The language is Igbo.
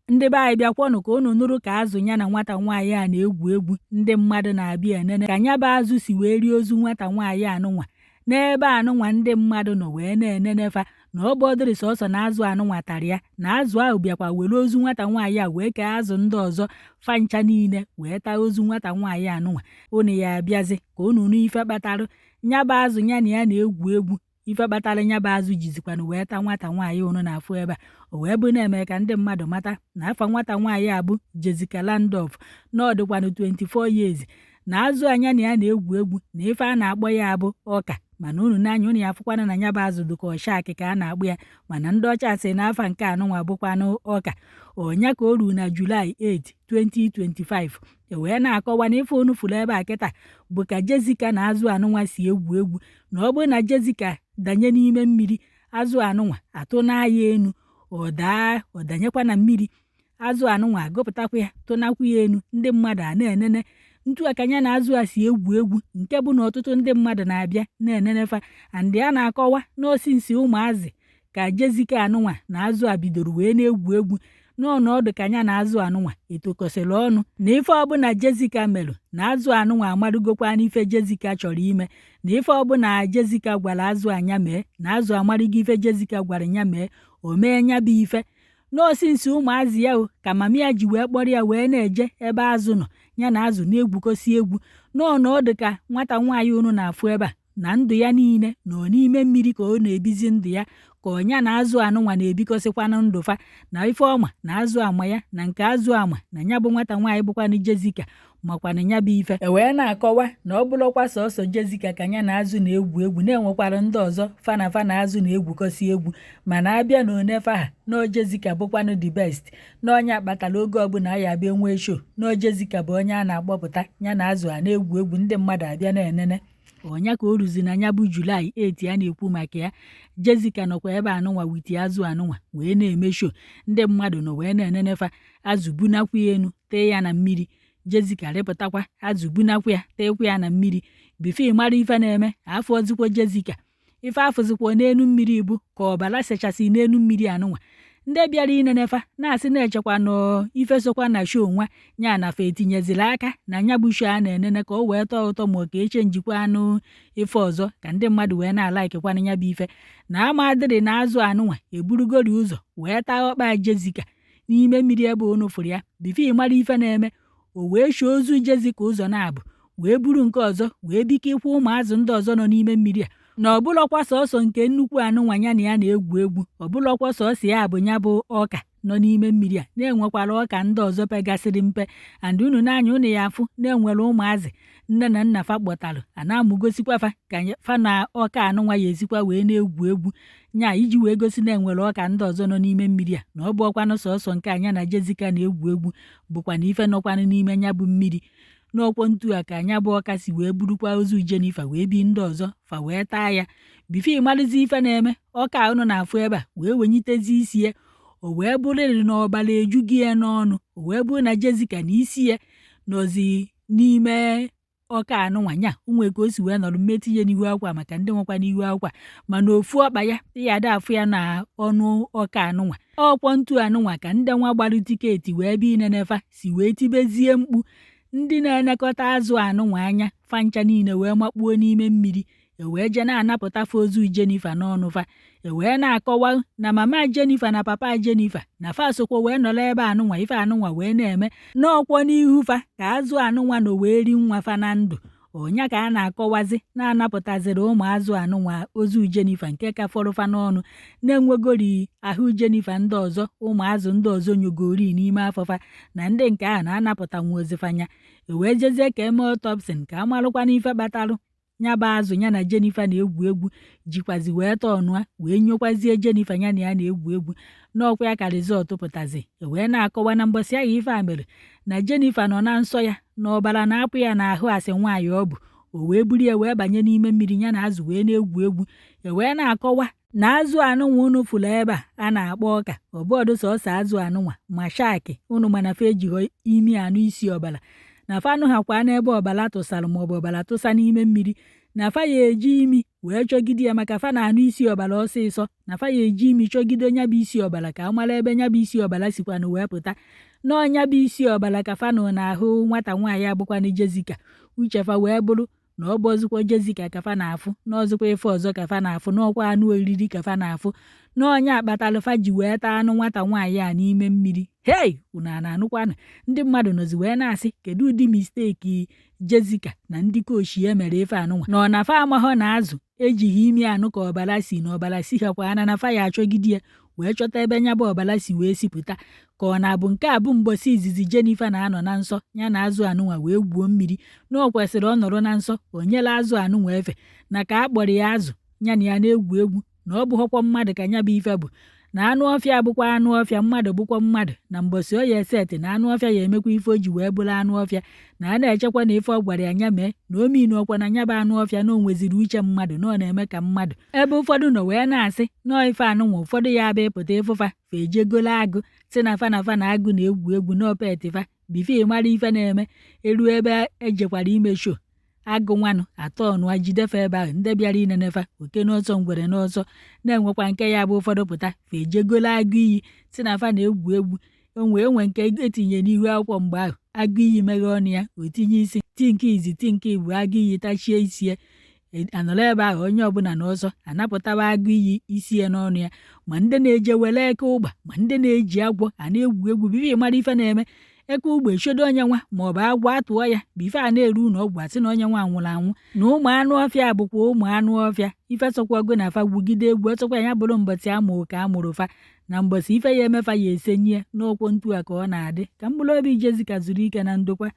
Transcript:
ndị be anyị bịakwanụ ka unu nụrụ ka azụ ya na nwata nwaanyị a na-egwu egwu ndị mmadụ na-abịa enene ka nya bụ azụ si wee rie ozu nwata nwaanyị anụnwa n'ebe anụnwa ndị mmadụ nọ wee na-enenefa na ọ bọdịrị sọsọ na azụ anụnwa tara ya na azụ ahụ bịakwa were ozu nwata nwaanyị a wee kee azụ ndị ọzọ fancha niile wee taa ozu nwata nwaanyị anụnwa unu ya abịazi ka unu nụ ife kpatarụ nya bụ azụ ya na ya na-egwu egwu ife kpatara nya bụ azụ jizikwana wee taa nwata nwaanyị unu na-afụ ebe a o wee bụ na-eme ka ndị mmadụ mata na afa nwata nwaanyị a bụ Jessica Landorf na ọ dịkwanụ 24 years na azụ anya na ya na-egwu egwu na ife a na-akpọ ya bụ ọka mana unu n'anya unu ya afụkwana na nya bụ azụ dịka ọshak ka a na-akpụ ya mana ndị ọcha sị na afa nke anụnwa bụkwanụ ọka onya ka o ruru na Julaị 8 2025 wee na-akọwa na ife unu fụrụ ebe a kịta bụ ka Jessica na azụ anụnwa si egwu egwu na ọ bụrụ na Jessica danye n'ime mmiri azụ anụnwa atụ n'aya enu ọ danyekwa na mmiri azụ anụnwa agụpụtakwa ya tụnakwu ya enu ndị mmadụ a na-enene ntu akanya na azụ a si egwu egwu nke bụ na ọtụtụ ndị mmadụ na-abịa na-enenefa andị a na-akọwa n'osinsi ụmụazị ka Jessica anụnwa na azụ a bidoro wee na-egwu egwu n'ọnọdụ ka anya na azụ anụnwa etokọsịrị ọnụ na ife ọbụla Jessica merụ na azụ anụnwa amarụgokwa n'ife Jessica chọrọ ime na ife ọbụla Jessica gwara azụ anya mee na azụ amarịgo ife Jessica gwara ya mee o mee nya bụ ife n'osinsi ụmụazị ya ka mama ya ji wee kpọrọ ya wee na-eje ebe azụ nọ ya na azụ na-egwukosi egwu n'ọnọdụ ka nwata nwaanyị unu na-afụ ebe a na ndụ ya niile nọ n'ime mmiri ka ọ na-ebizi ndụ ya ka ọnya na azụ anụnwa na-ebikọsịkwanụ ndụ fa na ife ọma na azụ ama ya na nke azụ ama na ya bụ nwata nwaanyị bụkwanụ Jessica makwana ya bụ ife wee na-akọwa na ọ bụrụkwa sọsọ Jessica ka ya na azụ na-egwu egwu na-enwekwara ndị ọzọ fana na azụ na-egwukọsi egwu mana abịa na onefe ha na Jessica bụkwanụ the best na onye akpatara oge ọbụla ya abịa nwee show na Jessica bụ onye a na-agbọpụta ya na azụ a na-egwu egwu ndị mmadụ abịa na-enene onya ka o ruzi na ya bụ Julaị 8 a na-ekwu maka ya Jessica nọkwa ebe anụnwa witi azụ anụnwa wee na-eme show ndị mmadụ nọ wee na-enenefa azụ bunakwa ya enu tee ya na mmiri Jessica rịpụtakwa azụ bunakwa ya teekwa ya na mmiri bifo mara ife na-eme afọ ozikwa Jessica ife afụzikwa n'enu mmiri bụ ka ọbara sechasị n'enu mmiri anụnwa ndị bịara inenefa na-asị na-echekwa n'ife sokwa na show nwa nya na fa etinyeziri aka na nya bụ show a na-enene ka o wee tọọ ụtọ ma ka eche njikwa anụ ife ọzọ ka ndị mmadụ wee na-alaikekwana nya bụ ife na amadịrị na azụ anụnwa eburugori ụzọ wee taa ọkpa Jessica n'ime mmiri ebe unu fụrụ ya bifo mara ife na-eme o wee shoo ozu Jessica ụzọ na-abụ wee buru nke ọzọ wee biko ịkwụ ụmụazụ ndị ọzọ nọ n'ime mmiri a na ọbụlọkwa sọsọ nke nnukwu anụnwa ya na ya na-egwu egwu ọbụlọkwa sọsọ ya bụ ya bụ ọka nọ n'ime mmiri a na-enwekwara ọka ndị ọzọ pegasịrị mpe and unu n'anya unu ya afụ na-enwere ụmụazị nne na nna fa kpọtalụ a na-amụgosikwa fa ka fa na ọka anụnwa ya ezikwa wee na-egwu egwu nya iji wee gosi na-enwere ọka ndị ọzọ nọ n'ime mmiri a na ọ bụ ọkwanụ sọsọ nke anya na Jessica na-egwu egwu bụkwa na ife nọkwanụ n'ime ya bụ mmiri n'ọkwọ ntu a ka anya bụ ọka si wee burukwa ozu Jennifer wee bi ndị ọzọ fa wee taa ya bifo ịmalụzi ife na-eme ọka unu na-afụ ebe a wee wenyitezi isi ya o wee bụrịrị na ọbara ejughị ya n'ọnụ o wee bụrụ na Jessica na isi ya nọzi n'ime ọka anụnwa nya onwe ka o si wee nọrọ mmetụ ihe n'ihu akwa maka ndị nwekwa n'ihu akwa mana ofu ọkpa ya ya ada afụ ya na ọnụ ọka anụnwa ọkwọ ntu anụnwa ka ndị nwa gbarụ tiketi wee bi inenefa si wee tibezie mkpu ndị na-enekọta azụ anụnwa anya fancha niile wee makpuo n'ime mmiri wee je na-anapụta fa ozu Jennifer n'ọnụ fa wee na-akọwa na mama Jennifer na papa Jennifer na fa sokwa wee nọrọ ebe anụnwa ife anụnwa wee na-eme n'ọkwọ n'ihu fa ka azụ anụnwa na wee ri nwa fa na ndụ onya ka a na-akọwazi na-anapụtaziri ụmụazụ anụnwa ozu Jennifer nke ka fọrọfa n'ọnụ na-enwegori ahụ Jennifer ndị ọzọ ụmụazụ ndị ọzọ nyogori n'ime afọfa na ndị nke ahụ na-anapụta nwaozifanya wee jezie ka eme autopsy ka amarụkwa n'ife kpatalụ nya bụ azụ ya na Jennifer na-egwu egwu jikwazi wee tọọnụa wee nyokwazie Jennifer ya na ya na-egwu egwu n'ọkwa ya ka rizọtụ pụtazi wee na-akọwa na mbọsị ahụ ife a mere na Jennifer nọ na nsọ ya na ọbara na-apụ ya n'ahụ asị nwaanyị ọ bụ o wee buru ya wee banye n'ime mmiri ya na azụ wee na-egwu egwu wee na-akọwa na azụ anụnwa unu fụrụ ebe a na-akpọ ọka ọbọdụ sọsọ azụ anụnwa ma shaki unu mana fa ejighọ imi anụ isi ọbara na fanụ ha kwa n'ebe ọbara tụsara maọbụ ọbara tụsa n'ime mmiri na fa ya eji imi wee chọgide ya maka fa na-anụ isi ọbara ọsịsọ na fa ya eji imi chọgide nya bụ isi ọbara ka a mara ebe nya bụ isi ọbara sikwanụ wee pụta n'ọnya bụ isi ọbara ka fa nọ n'ahụ nwata nwaanyị abụkwanụ Jessica. Uche fa wee bụrụ na ọ bụ ọzụkwa Jessica ka fa na-afụ n'ọzụkwa ife ọzọ ka fa na-afụ n'ọkwa anụ oriri ka fa na-afụ n'ọnya akpatalụ fa ji wee taa anụ nwata nwaanyị a n'ime mmiri. Hei, unu a na-anụkwanụ? Ndị mmadụ nọzi wee na-asị kedu ụdị misteki Jessica na ndị kochie mere ife anụnwa na ọ na fa amahọ na azụ ejighị imi anụ ka ọbara si na ọbara si ha kwa na fa ya achọgide ya wee chọta ebe nya bụ ọbara si wee sipụta ka ọ na-abụ nke a bụ mbọsị izizi Jennifer na-anọ na nsọ ya na azụ anụnwa wee gwuo mmiri na ọ kwesịrị ọ nọrọ na nsọ o nyela azụ anụnwa efe na ka a kpọrọ ya azụ ya na ya na-egwu egwu na ọ bụghọkwa mmadụ ka nya bụ ife bụ na anụ ọfịa bụkwa anụ ọfịa mmadụ bụkwa mmadụ na mbọsị ọ ya eseti na anụ ọfịa ya emekwa ife o ji wee bụrụ anụ ọfịa na a na-echekwa na ife ọ gwara ya nya mee na o minu ọkwa na nya bụ anụ ọfịa na o nweziri uche mmadụ na ọ na-eme ka mmadụ ebe ụfọdụ nọ wee na-asị nọọ ife anụnwa ụfọdụ ya bụ ịpụta ịfụfa fa ejegolo agụ si na fa na agụ na-egwu egwu n'opetifa bife mara ife na-eme elu ebe ejekwara ime show agụ nwanụ atọ ọnụa jidefe ebe ahụ ndị bịara inenefa oke n'ọsọ ngwere n'ọsọ na-enwekwa nke ya bụ ụfọdụ pụta fa ejegolo agụ iyi si na fa na-egwu egwu enwe nke etinye n'ihu akwụkwọ mgbe ahụ agụ iyi meghe ọnụ ya o tinye isi ti nke izi ti nke igbo agụ iyi tachie isi ya anọrọ ebe ahụ onye ọbụla n'ọsọ anapụtawa agụ iyi isi ya n'ọnụ ya ma ndị na-eje were eke ụgba ma ndị na-eji agwọ a na-egwu egwu bife mara ife na-eme eke ugbe echedo onye nwa maọbụ agwọ atụọ ya bife a na-eru ụlọ ọgwụ asị na onye nwa nwụrụ anwụ na ụmụ anụ ọfịa bụkwa ụmụ anụ ọfịa ife sọkwago na fa gwugide egwu ọsọkwa ya bụrụ mbọsị amụrụ ka amụrụ fa na mbọsị ife ya emefa ya esenye n'ụkwụ ntu a ka ọ na-adị ka mkpụrụ obi Jessica zuru ike na ndokwa.